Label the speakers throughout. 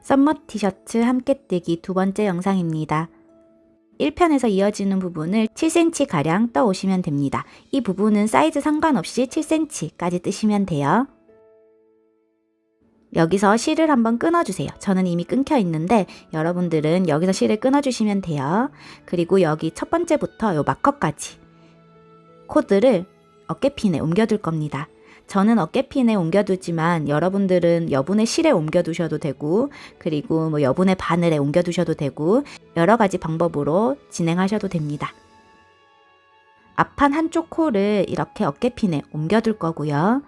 Speaker 1: 썸머 티셔츠 함께뜨기 두 번째 영상입니다. 1편에서 이어지는 부분을 7cm가량 떠오시면 됩니다. 이 부분은 사이즈 상관없이 7cm까지 뜨시면 돼요. 여기서 실을 한번 끊어주세요. 저는 이미 끊겨 있는데 여러분들은 여기서 실을 끊어주시면 돼요. 그리고 여기 첫 번째부터 요 마커까지 코드를 어깨핀에 옮겨둘 겁니다. 저는 어깨핀에 옮겨두지만 여러분들은 여분의 실에 옮겨두셔도 되고, 그리고 뭐 여분의 바늘에 옮겨두셔도 되고, 여러 가지 방법으로 진행하셔도 됩니다. 앞판 한쪽 코를 이렇게 어깨핀에 옮겨둘 거고요.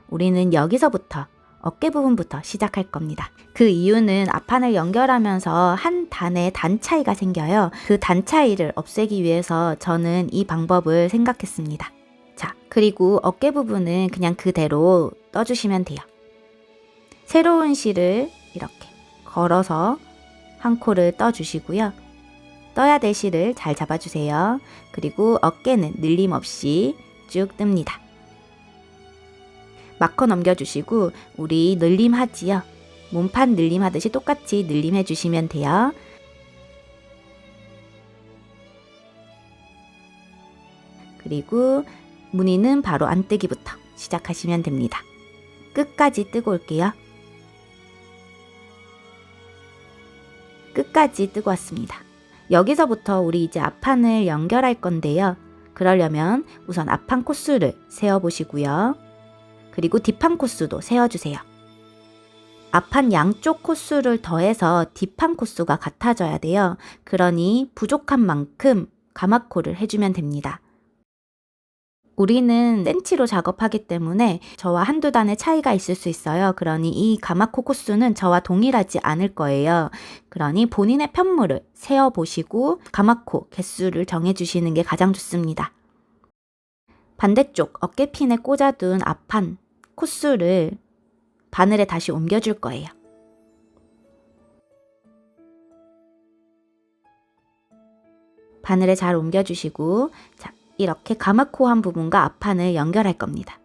Speaker 1: 우리는 여기서부터 어깨 부분부터 시작할 겁니다. 그 이유는 앞판을 연결하면서 한 단의 단 차이가 생겨요. 그 단 차이를 없애기 위해서 저는 이 방법을 생각했습니다. 자, 그리고 어깨 부분은 그냥 그대로 떠주시면 돼요. 새로운 실을 이렇게 걸어서 한 코를 떠주시고요. 떠야 될 실을 잘 잡아주세요. 그리고 어깨는 늘림 없이 쭉 뜹니다. 마커 넘겨주시고 우리 늘림 하지요. 몸판 늘림 하듯이 똑같이 늘림해 주시면 돼요. 그리고 무늬는 바로 안뜨기부터 시작하시면 됩니다. 끝까지 뜨고 올게요. 끝까지 뜨고 왔습니다. 여기서부터 우리 이제 앞판을 연결할 건데요. 그러려면 우선 앞판 코수를 세어보시고요. 그리고 뒷판 코수도 세어주세요. 앞판 양쪽 코수를 더해서 뒷판 코수가 같아져야 돼요. 그러니 부족한 만큼 가마코를 해주면 됩니다. 우리는 센치로 작업하기 때문에 저와 한두 단의 차이가 있을 수 있어요. 그러니 이 가마코 코수는 저와 동일하지 않을 거예요. 그러니 본인의 편물을 세어보시고 가마코 개수를 정해주시는 게 가장 좋습니다. 반대쪽 어깨핀에 꽂아둔 앞판 코수를 바늘에 다시 옮겨줄 거예요. 바늘에 잘 옮겨주시고, 자, 이렇게 가마코 한 부분과 앞판을 연결할 겁니다.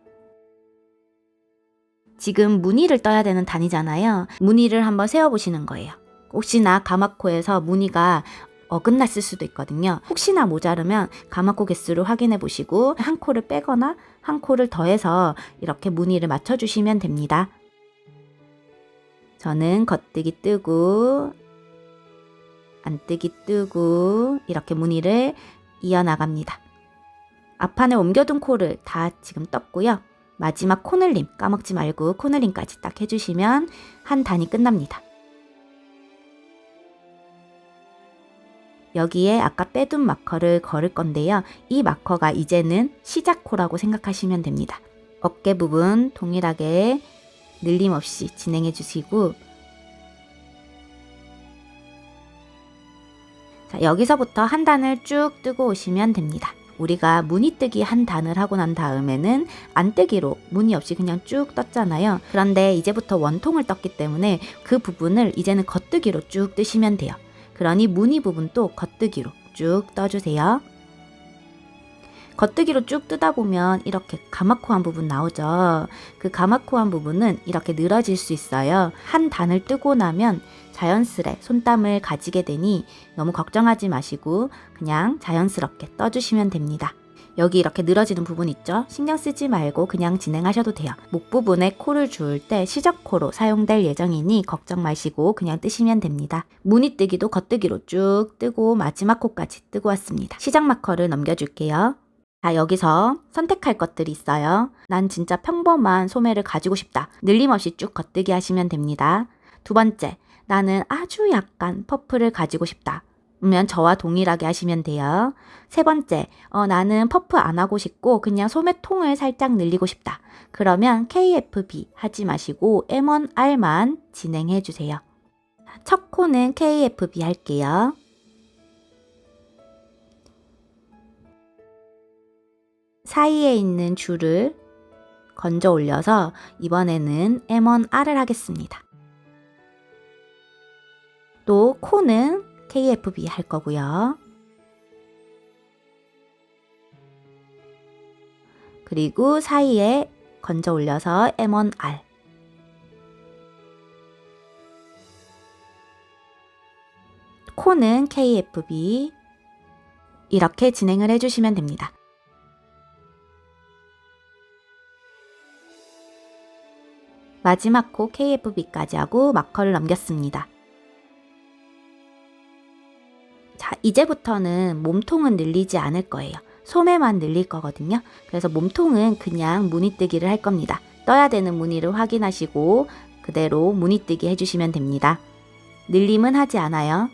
Speaker 1: 지금 무늬를 떠야 되는 단이잖아요. 무늬를 한번 세어보시는 거예요. 혹시나 가마코에서 무늬가 어긋났을 수도 있거든요. 혹시나 모자르면 가마코 개수를 확인해 보시고 한 코를 빼거나 한 코를 더해서 이렇게 무늬를 맞춰주시면 됩니다. 저는 겉뜨기 뜨고 안뜨기 뜨고 이렇게 무늬를 이어나갑니다. 앞판에 옮겨둔 코를 다 지금 떴고요. 마지막 코늘림 까먹지 말고 코늘림까지 딱 해주시면 한 단이 끝납니다. 여기에 아까 빼둔 마커를 걸을 건데요. 이 마커가 이제는 시작코라고 생각하시면 됩니다. 어깨 부분 동일하게 늘림 없이 진행해 주시고, 자, 여기서부터 한 단을 쭉 뜨고 오시면 됩니다. 우리가 무늬뜨기 한 단을 하고 난 다음에는 안뜨기로 무늬 없이 그냥 쭉 떴잖아요. 그런데 이제부터 원통을 떴기 때문에 그 부분을 이제는 겉뜨기로 쭉 뜨시면 돼요. 그러니 무늬 부분도 겉뜨기로 쭉 떠주세요. 겉뜨기로 쭉 뜨다 보면 이렇게 가마코 한 부분 나오죠. 그 가마코 한 부분은 이렇게 늘어질 수 있어요. 한 단을 뜨고 나면 자연스레 손땀을 가지게 되니 너무 걱정하지 마시고 그냥 자연스럽게 떠주시면 됩니다. 여기 이렇게 늘어지는 부분 있죠? 신경 쓰지 말고 그냥 진행하셔도 돼요. 목 부분에 코를 주울 때 시접코로 사용될 예정이니 걱정 마시고 그냥 뜨시면 됩니다. 무늬 뜨기도 겉뜨기로 쭉 뜨고 마지막 코까지 뜨고 왔습니다. 시작 마커를 넘겨줄게요. 자, 여기서 선택할 것들이 있어요. 난 진짜 평범한 소매를 가지고 싶다. 늘림 없이 쭉 겉뜨기 하시면 됩니다. 두 번째, 나는 아주 약간 퍼프를 가지고 싶다. 그러면 저와 동일하게 하시면 돼요. 세 번째, 나는 퍼프 안 하고 싶고 그냥 소매통을 살짝 늘리고 싶다. 그러면 KFB 하지 마시고 M1R만 진행해 주세요. 첫 코는 KFB 할게요. 사이에 있는 줄을 건져 올려서 이번에는 M1R을 하겠습니다. 또 코는 KFB 할 거고요. 그리고 사이에 건져 올려서 M1R. 코는 KFB 이렇게 진행을 해주시면 됩니다. 마지막 코 KFB까지 하고 마커를 넘겼습니다. 자, 이제부터는 몸통은 늘리지 않을 거예요. 소매만 늘릴 거거든요. 그래서 몸통은 그냥 무늬뜨기를 할 겁니다. 떠야 되는 무늬를 확인하시고 그대로 무늬뜨기 해주시면 됩니다. 늘림은 하지 않아요.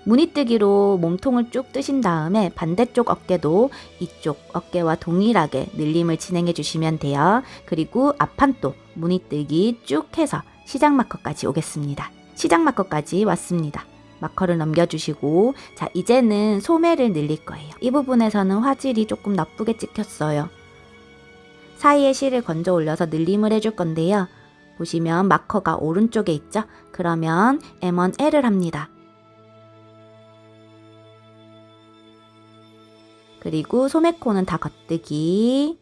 Speaker 1: 무늬뜨기로 몸통을 쭉 뜨신 다음에 반대쪽 어깨도 이쪽 어깨와 동일하게 늘림을 진행해 주시면 돼요. 그리고 앞판도 무늬뜨기 쭉 해서 시작 마커까지 오겠습니다. 시작 마커까지 왔습니다. 마커를 넘겨주시고 자, 이제는 소매를 늘릴 거예요. 이 부분에서는 화질이 조금 나쁘게 찍혔어요. 사이에 실을 건져 올려서 늘림을 해줄 건데요. 보시면 마커가 오른쪽에 있죠? 그러면 M1L을 합니다. 그리고 소매코는 다 겉뜨기.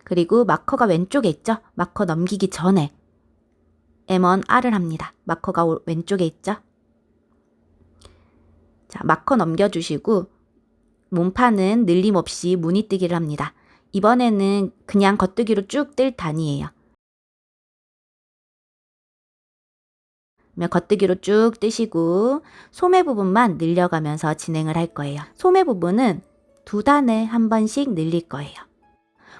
Speaker 1: 그리고 마커가 왼쪽에 있죠? 마커 넘기기 전에 M1R을 합니다. 마커가 왼쪽에 있죠? 자, 마커 넘겨주시고 몸판은 늘림 없이 무늬뜨기를 합니다. 이번에는 그냥 겉뜨기로 쭉 뜰 단위예요. 겉뜨기로 쭉 뜨시고 소매 부분만 늘려가면서 진행을 할 거예요. 소매 부분은 2단에 한 번씩 늘릴 거예요.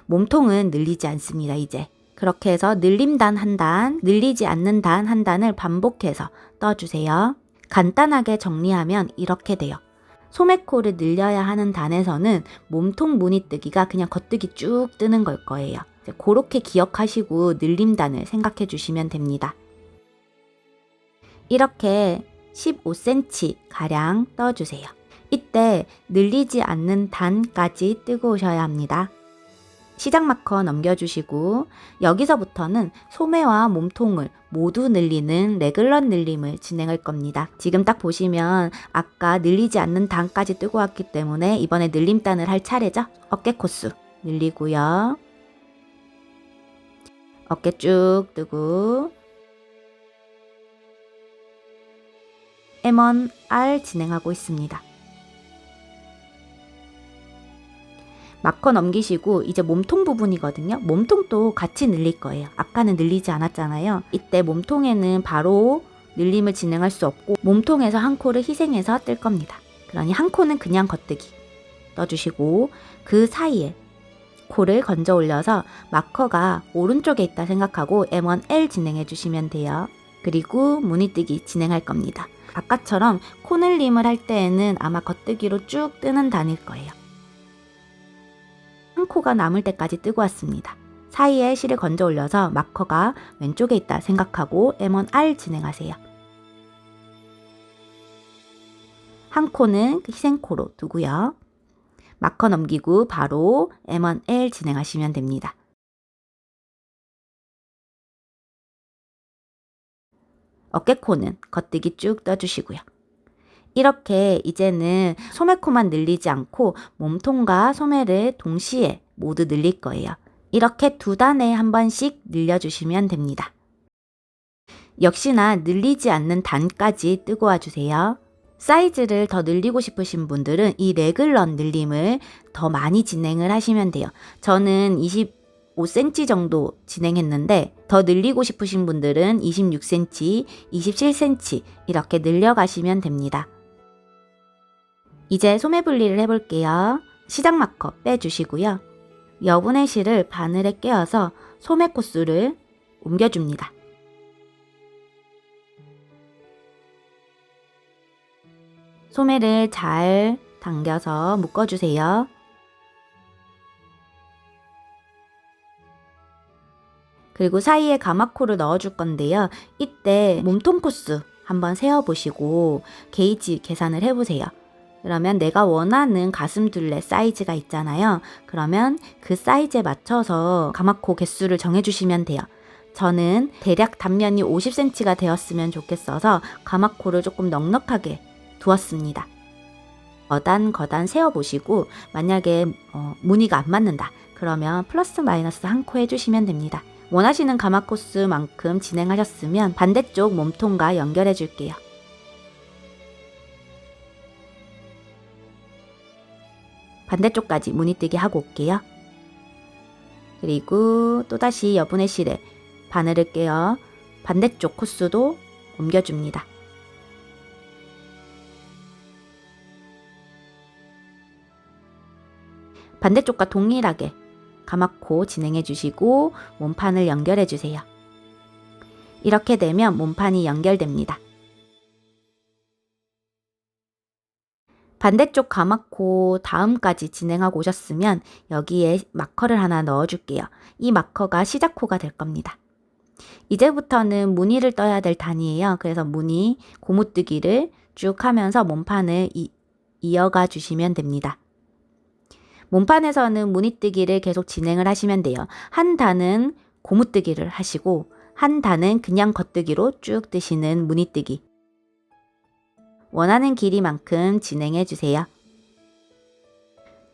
Speaker 1: 몸통은 늘리지 않습니다, 이제. 그렇게 해서 늘림단 한 단, 늘리지 않는 단 한 단을 반복해서 떠주세요. 간단하게 정리하면 이렇게 돼요. 소매코를 늘려야 하는 단에서는 몸통 무늬뜨기가 그냥 겉뜨기 쭉 뜨는 걸 거예요. 그렇게 기억하시고 늘림단을 생각해 주시면 됩니다. 이렇게 15cm 가량 떠주세요. 이때 늘리지 않는 단까지 뜨고 오셔야 합니다. 시작 마커 넘겨주시고 여기서부터는 소매와 몸통을 모두 늘리는 레글런 늘림을 진행할 겁니다. 지금 딱 보시면 아까 늘리지 않는 단까지 뜨고 왔기 때문에 이번에 늘림단을 할 차례죠. 어깨 코수 늘리고요. 어깨 쭉 뜨고 M1R 진행하고 있습니다. 마커 넘기시고 이제 몸통 부분이거든요. 몸통도 같이 늘릴 거예요. 아까는 늘리지 않았잖아요. 이때 몸통에는 바로 늘림을 진행할 수 없고 몸통에서 한 코를 희생해서 뜰 겁니다. 그러니 한 코는 그냥 겉뜨기 떠주시고 그 사이에 코를 건져 올려서 마커가 오른쪽에 있다 생각하고 M1L 진행해 주시면 돼요. 그리고 무늬뜨기 진행할 겁니다. 아까처럼 코 늘림을 할 때에는 아마 겉뜨기로 쭉 뜨는 단일 거예요. 한 코가 남을 때까지 뜨고 왔습니다. 사이에 실을 건져 올려서 마커가 왼쪽에 있다 생각하고 M1R 진행하세요. 한 코는 희생코로 두고요. 마커 넘기고 바로 M1L 진행하시면 됩니다. 어깨코는 겉뜨기 쭉 떠주시고요. 이렇게 이제는 소매코만 늘리지 않고 몸통과 소매를 동시에 모두 늘릴 거예요. 이렇게 2단에 한 번씩 늘려주시면 됩니다. 역시나 늘리지 않는 단까지 뜨고 와주세요. 사이즈를 더 늘리고 싶으신 분들은 이 레글런 늘림을 더 많이 진행을 하시면 돼요. 저는 25cm 정도 진행했는데 더 늘리고 싶으신 분들은 26cm, 27cm 이렇게 늘려가시면 됩니다. 이제 소매 분리를 해볼게요. 시작 마커 빼주시고요. 여분의 실을 바늘에 꿰어서 소매 코수를 옮겨줍니다. 소매를 잘 당겨서 묶어주세요. 그리고 사이에 가마코를 넣어줄 건데요. 이때 몸통 코수 한번 세어보시고 게이지 계산을 해보세요. 그러면 내가 원하는 가슴둘레 사이즈가 있잖아요. 그러면 그 사이즈에 맞춰서 가마코 개수를 정해주시면 돼요. 저는 대략 단면이 50cm가 되었으면 좋겠어서 가마코를 조금 넉넉하게 두었습니다. 거단 세어보시고 만약에 무늬가 안 맞는다. 그러면 플러스 마이너스 한 코 해주시면 됩니다. 원하시는 가마 코스만큼 진행하셨으면 반대쪽 몸통과 연결해 줄게요. 반대쪽까지 무늬뜨기 하고 올게요. 그리고 또다시 여분의 실에 바늘을 꿰어 반대쪽 코스도 옮겨줍니다. 반대쪽과 동일하게 가마코 진행해 주시고 몸판을 연결해 주세요. 이렇게 되면 몸판이 연결됩니다. 반대쪽 가마코 다음까지 진행하고 오셨으면 여기에 마커를 하나 넣어줄게요. 이 마커가 시작코가 될 겁니다. 이제부터는 무늬를 떠야 될 단위예요. 그래서 무늬, 고무뜨기를 쭉 하면서 몸판을 이어가 주시면 됩니다. 몸판에서는 무늬뜨기를 계속 진행을 하시면 돼요. 한 단은 고무뜨기를 하시고 한 단은 그냥 겉뜨기로 쭉 뜨시는 무늬뜨기. 원하는 길이만큼 진행해 주세요.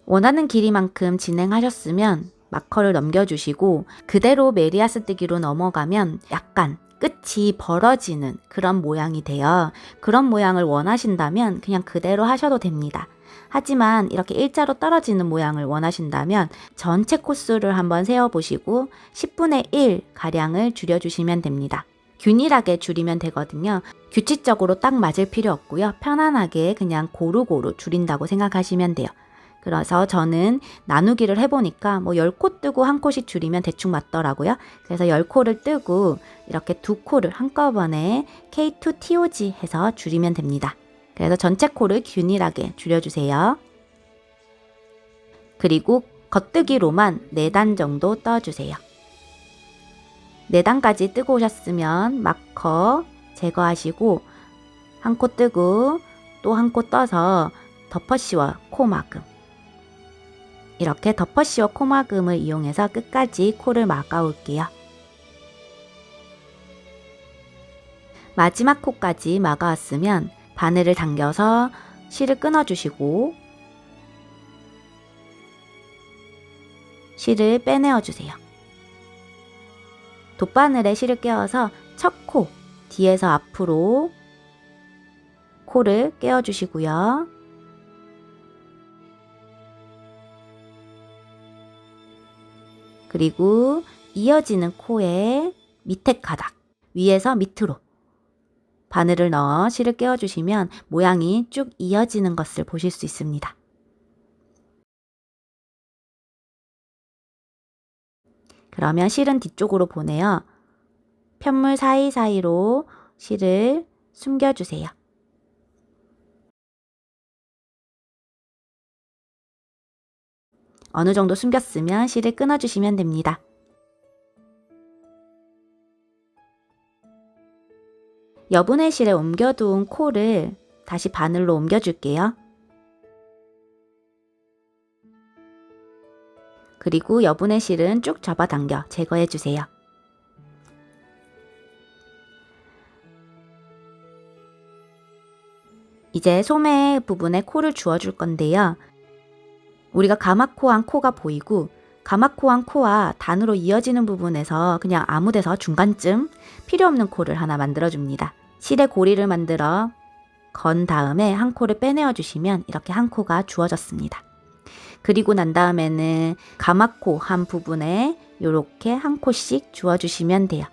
Speaker 1: 원하는 길이만큼 진행하셨으면 마커를 넘겨주시고 그대로 메리아스 뜨기로 넘어가면 약간 끝이 벌어지는 그런 모양이 돼요. 그런 모양을 원하신다면 그냥 그대로 하셔도 됩니다. 하지만 이렇게 일자로 떨어지는 모양을 원하신다면 전체 코스를 한번 세어보시고 10분의 1 가량을 줄여주시면 됩니다. 균일하게 줄이면 되거든요. 규칙적으로 딱 맞을 필요 없고요. 편안하게 그냥 고루고루 줄인다고 생각하시면 돼요. 그래서 저는 나누기를 해보니까 뭐 10코 뜨고 한 코씩 줄이면 대충 맞더라고요. 그래서 10코를 뜨고 이렇게 2코를 한꺼번에 K2TOG 해서 줄이면 됩니다. 그래서 전체 코를 균일하게 줄여주세요. 그리고 겉뜨기로만 4단 정도 떠주세요. 4단까지 뜨고 오셨으면 마커 제거하시고 한 코 뜨고 또 한 코 떠서 덮어씌워 코막음. 이렇게 덮어씌워 코막음을 이용해서 끝까지 코를 막아 올게요. 마지막 코까지 막아왔으면 바늘을 당겨서 실을 끊어주시고 실을 빼내어 주세요. 돗바늘에 실을 꿰어서 첫 코, 뒤에서 앞으로 코를 꿰어주시고요. 그리고 이어지는 코의 밑에 가닥, 위에서 밑으로 바늘을 넣어 실을 꿰어주시면 모양이 쭉 이어지는 것을 보실 수 있습니다. 그러면 실은 뒤쪽으로 보내어 편물 사이사이로 실을 숨겨주세요. 어느 정도 숨겼으면 실을 끊어주시면 됩니다. 여분의 실에 옮겨둔 코를 다시 바늘로 옮겨줄게요. 그리고 여분의 실은 쭉 잡아당겨 제거해주세요. 이제 소매 부분에 코를 주어줄 건데요. 우리가 가마코한 코가 보이고 가마코한 코와 단으로 이어지는 부분에서 그냥 아무 데서 중간쯤 필요 없는 코를 하나 만들어줍니다. 실의 고리를 만들어 건 다음에 한 코를 빼내어 주시면 이렇게 한 코가 주어졌습니다. 그리고 난 다음에는 가마코 한 부분에 이렇게 한 코씩 주어주시면 돼요.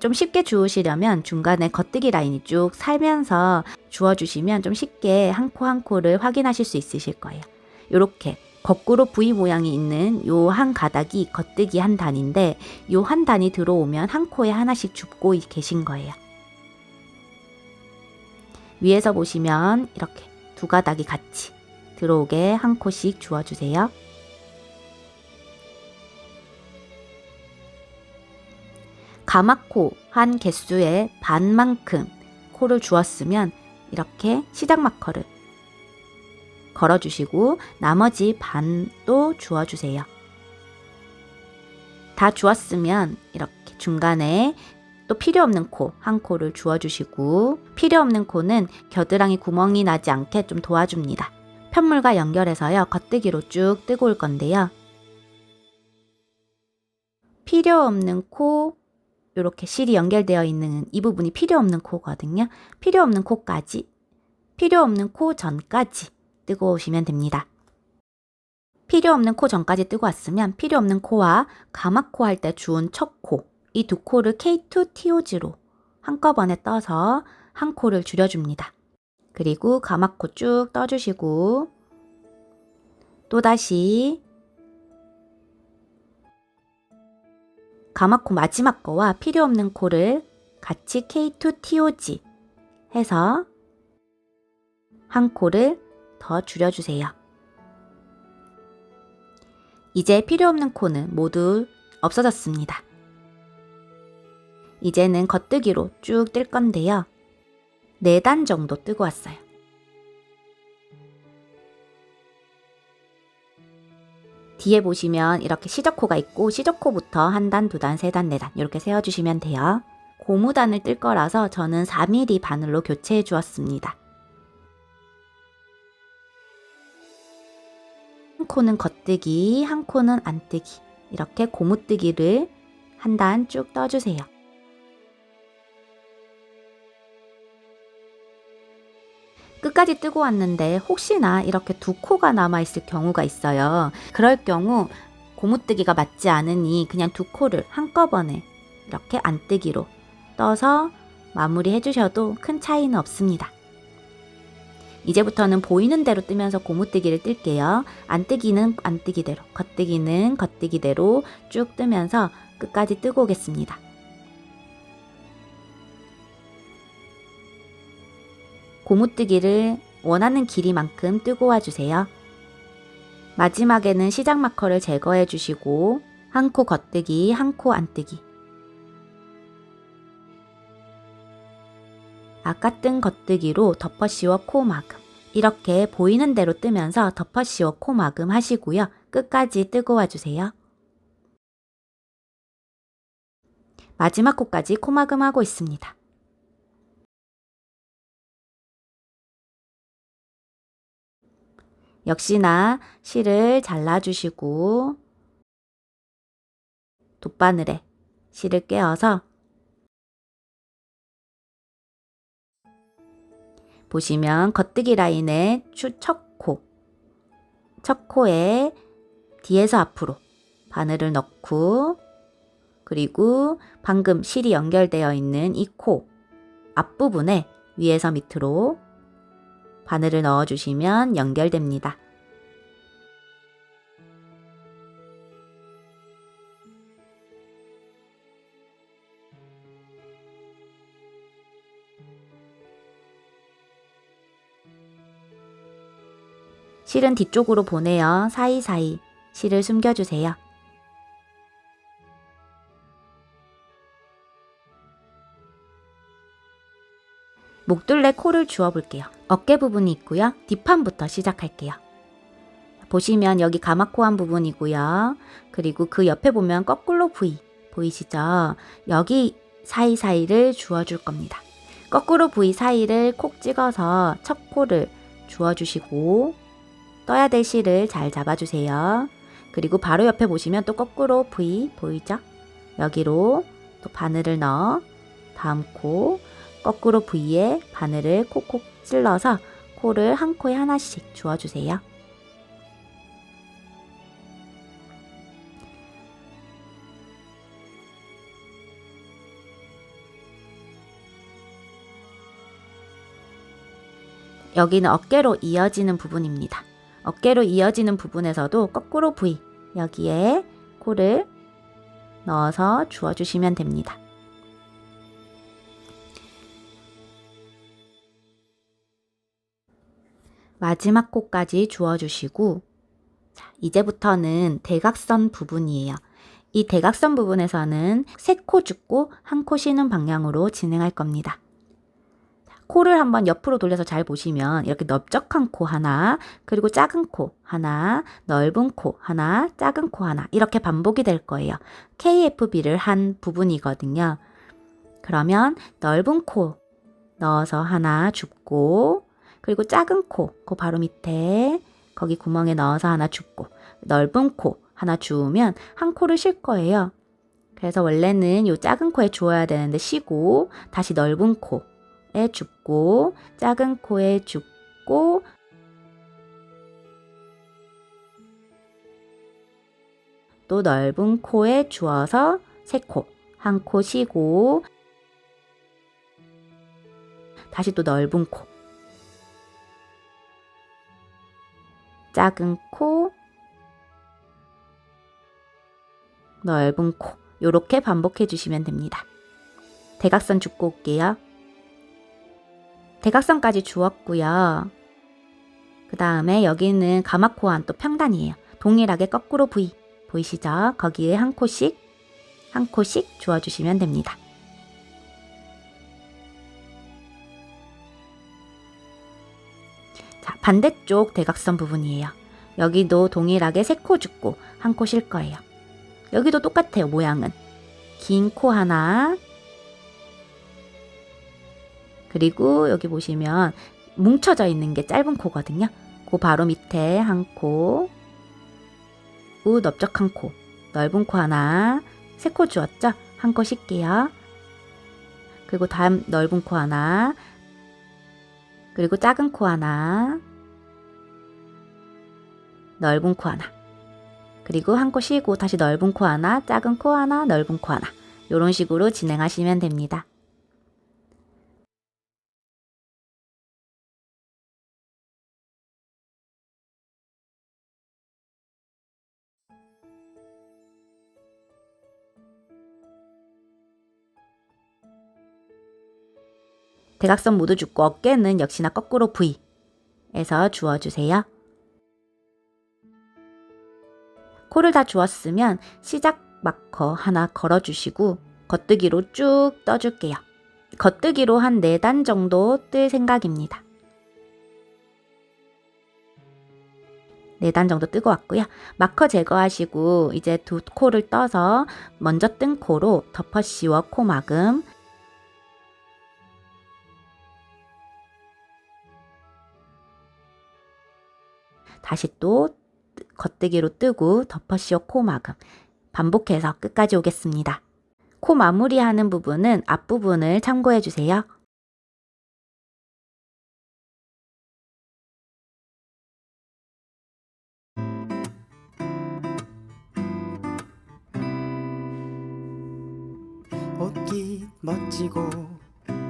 Speaker 1: 좀 쉽게 주우시려면 중간에 겉뜨기 라인이 쭉 살면서 주워주시면 좀 쉽게 한 코 한 코를 확인하실 수 있으실 거예요. 이렇게 거꾸로 V 모양이 있는 요 한 가닥이 겉뜨기 한 단인데 요 한 단이 들어오면 한 코에 하나씩 줍고 계신 거예요. 위에서 보시면 이렇게 두 가닥이 같이 들어오게 한 코씩 주워주세요. 가마코 한 개수의 반만큼 코를 주었으면 이렇게 시작 마커를 걸어주시고 나머지 반도 주어주세요. 다 주었으면 이렇게 중간에 또 필요 없는 코 한 코를 주어주시고 필요 없는 코는 겨드랑이 구멍이 나지 않게 좀 도와줍니다. 편물과 연결해서요 겉뜨기로 쭉 뜨고 올 건데요. 필요 없는 코, 이렇게 실이 연결되어 있는 이 부분이 필요 없는 코거든요. 필요 없는 코까지, 필요 없는 코 전까지 뜨고 오시면 됩니다. 필요 없는 코 전까지 뜨고 왔으면 필요 없는 코와 가마코 할 때 주운 첫 코, 이 두 코를 K2TOG로 한꺼번에 떠서 한 코를 줄여줍니다. 그리고 가마코 쭉 떠주시고 또다시 가마코 마지막 거와 필요 없는 코를 같이 K2TOG 해서 한 코를 더 줄여주세요. 이제 필요 없는 코는 모두 없어졌습니다. 이제는 겉뜨기로 쭉 뜰 건데요. 4단 정도 뜨고 왔어요. 뒤에 보시면 이렇게 시저코가 있고 시저코부터 1단, 2단, 3단, 4단 이렇게 세워주시면 돼요. 고무단을 뜰 거라서 저는 4mm 바늘로 교체해 주었습니다. 한 코는 겉뜨기, 한 코는 안뜨기 이렇게 고무뜨기를 1단 쭉 떠주세요. 끝까지 뜨고 왔는데 혹시나 이렇게 두 코가 남아있을 경우가 있어요. 그럴 경우 고무뜨기가 맞지 않으니 그냥 두 코를 한꺼번에 이렇게 안뜨기로 떠서 마무리 해주셔도 큰 차이는 없습니다. 이제부터는 보이는 대로 뜨면서 고무뜨기를 뜰게요. 안뜨기는 안뜨기대로, 겉뜨기는 겉뜨기대로 쭉 뜨면서 끝까지 뜨고 오겠습니다. 고무뜨기를 원하는 길이만큼 뜨고 와주세요. 마지막에는 시작 마커를 제거해 주시고 한 코 겉뜨기, 한 코 안뜨기. 아까 뜬 겉뜨기로 덮어씌워 코 마금. 이렇게 보이는 대로 뜨면서 덮어씌워 코 마금 하시고요. 끝까지 뜨고 와주세요. 마지막 코까지 코 마금하고 있습니다. 역시나 실을 잘라주시고 돗바늘에 실을 꿰어서 보시면 겉뜨기 라인의 첫 코에 뒤에서 앞으로 바늘을 넣고 그리고 방금 실이 연결되어 있는 이 코 앞부분에 위에서 밑으로 바늘을 넣어주시면 연결됩니다. 실은 뒤쪽으로 보내어 사이사이 실을 숨겨주세요. 목둘레 코를 주워볼게요. 어깨 부분이 있고요. 뒷판부터 시작할게요. 보시면 여기 가마코 한 부분이고요. 그리고 그 옆에 보면 거꾸로 V 보이시죠? 여기 사이사이를 주워줄 겁니다. 거꾸로 V 사이를 콕 찍어서 첫 코를 주워주시고 떠야 될 실을 잘 잡아주세요. 그리고 바로 옆에 보시면 또 거꾸로 V 보이죠? 여기로 또 바늘을 넣어 다음 코 거꾸로 V에 바늘을 콕콕 찔러서 코를 한 코에 하나씩 주워주세요. 여기는 어깨로 이어지는 부분입니다. 어깨로 이어지는 부분에서도 거꾸로 V 여기에 코를 넣어서 주워주시면 됩니다. 마지막 코까지 주워주시고 자, 이제부터는 대각선 부분이에요. 이 대각선 부분에서는 3코 죽고 1코 쉬는 방향으로 진행할 겁니다. 코를 한번 옆으로 돌려서 잘 보시면 이렇게 넓적한 코 하나, 그리고 작은 코 하나, 넓은 코 하나, 작은 코 하나 이렇게 반복이 될 거예요. KFB를 한 부분이거든요. 그러면 넓은 코 넣어서 하나 줍고 그리고 작은 코, 그 바로 밑에 거기 구멍에 넣어서 하나 줍고 넓은 코 하나 주우면 한 코를 쉴 거예요. 그래서 원래는 요 작은 코에 주어야 되는데 쉬고 다시 넓은 코에 줍고 작은 코에 줍고 또 넓은 코에 주어서 세 코, 한 코 쉬고 다시 또 넓은 코, 작은 코, 넓은 코 요렇게 반복해 주시면 됩니다. 대각선 줍고 올게요. 대각선까지 주었고요. 그 다음에 여기는 가마코안 또 평단이에요. 동일하게 거꾸로 V 보이시죠? 거기에 한 코씩 주어주시면 됩니다. 자, 반대쪽 대각선 부분이에요. 여기도 동일하게 3코 줍고 한 코 쉴 거예요. 여기도 똑같아요. 모양은 긴 코 하나, 그리고 여기 보시면 뭉쳐져 있는 게 짧은 코거든요. 그 바로 밑에 한 코, 넓적한 코, 넓은 코 하나, 3코 주었죠? 한 코 쉴게요. 그리고 다음 넓은 코 하나, 그리고 작은 코 하나, 넓은 코 하나, 그리고 한 코 쉬고 다시 넓은 코 하나, 작은 코 하나, 넓은 코 하나 이런 식으로 진행하시면 됩니다. 대각선 모두 줍고 어깨는 역시나 거꾸로 V에서 주어주세요. 코를 다 주었으면 시작 마커 하나 걸어주시고 겉뜨기로 쭉 떠줄게요. 겉뜨기로 한 4단 정도 뜰 생각입니다. 4단 정도 뜨고 왔고요. 마커 제거하시고 이제 2코를 떠서 먼저 뜬 코로 덮어 씌워 코 마금, 다시 또 겉뜨기로 뜨고 덮어 씌워 코 마금 반복해서 끝까지 오겠습니다. 코 마무리하는 부분은 앞부분을 참고해 주세요.
Speaker 2: 옷깃 멋지고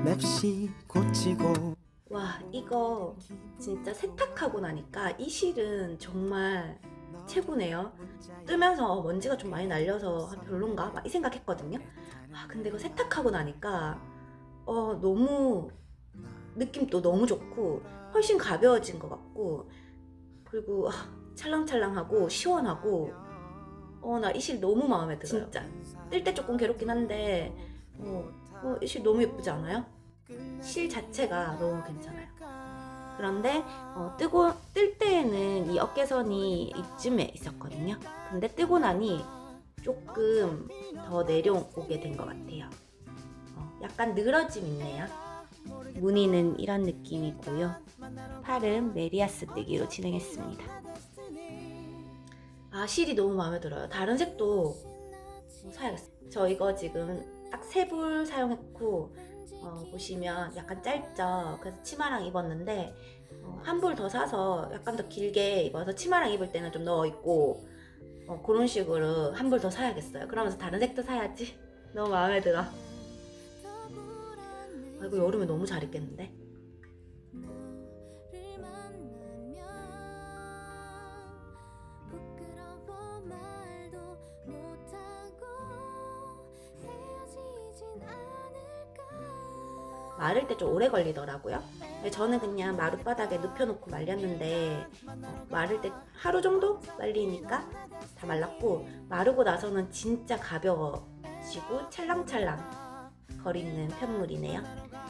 Speaker 2: 맵시 고치고.
Speaker 1: 와, 이거 진짜 세탁하고 나니까 이 실은 정말 최고네요. 뜨면서 먼지가 좀 많이 날려서 별론가? 막 이 생각했거든요. 근데 이거 세탁하고 나니까 너무 느낌도 너무 좋고 훨씬 가벼워진 것 같고, 그리고 찰랑찰랑하고 시원하고 나 이 실 너무 마음에 들어요. 진짜 뜰 때 조금 괴롭긴 한데 이 실 너무 예쁘지 않아요? 실 자체가 너무 괜찮아요. 그런데 뜰 때에는 이 어깨선이 이쯤에 있었거든요. 근데 뜨고 나니 조금 더 내려오게 된 것 같아요. 약간 늘어짐 있네요. 무늬는 이런 느낌이고요. 팔은 메리아스 뜨기로 진행했습니다. 실이 너무 마음에 들어요. 다른 색도 사야겠어요. 저 이거 지금 딱 3불 사용했고 보시면 약간 짧죠. 그래서 치마랑 입었는데 한 불 더 사서 약간 더 길게 입어서 치마랑 입을 때는 좀 넣어 입고 그런 식으로 한 불 더 사야겠어요. 그러면서 다른 색도 사야지. 너무 마음에 들어. 이거 여름에 너무 잘 입겠는데? 마를 때 좀 오래 걸리더라고요. 근데 저는 그냥 마룻바닥에 눕혀놓고 말렸는데 마를 때 하루 정도 말리니까 다 말랐고, 마르고 나서는 진짜 가벼워지고 찰랑찰랑 거리는 편물이네요.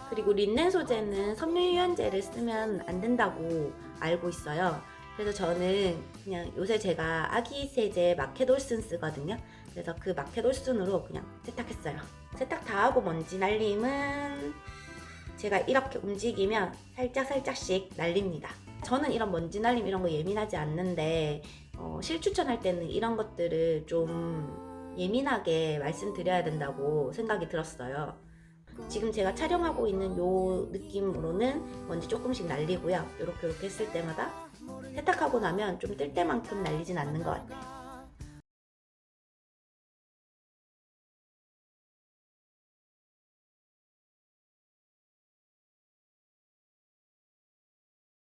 Speaker 1: 그리고 린넨 소재는 섬유유연제를 쓰면 안 된다고 알고 있어요. 그래서 저는 그냥 요새 제가 아기 세제 마켓올슨 쓰거든요. 그래서 그 마켓올슨으로 그냥 세탁했어요. 세탁 다 하고 먼지 날림은 제가 이렇게 움직이면 살짝씩 날립니다. 저는 이런 먼지 날림 이런 거 예민하지 않는데 실 추천할 때는 이런 것들을 좀 예민하게 말씀드려야 된다고 생각이 들었어요. 지금 제가 촬영하고 있는 요 느낌으로는 먼지 조금씩 날리고요. 요렇게 했을 때마다 세탁하고 나면 좀 뜰 때만큼 날리진 않는 것 같아요.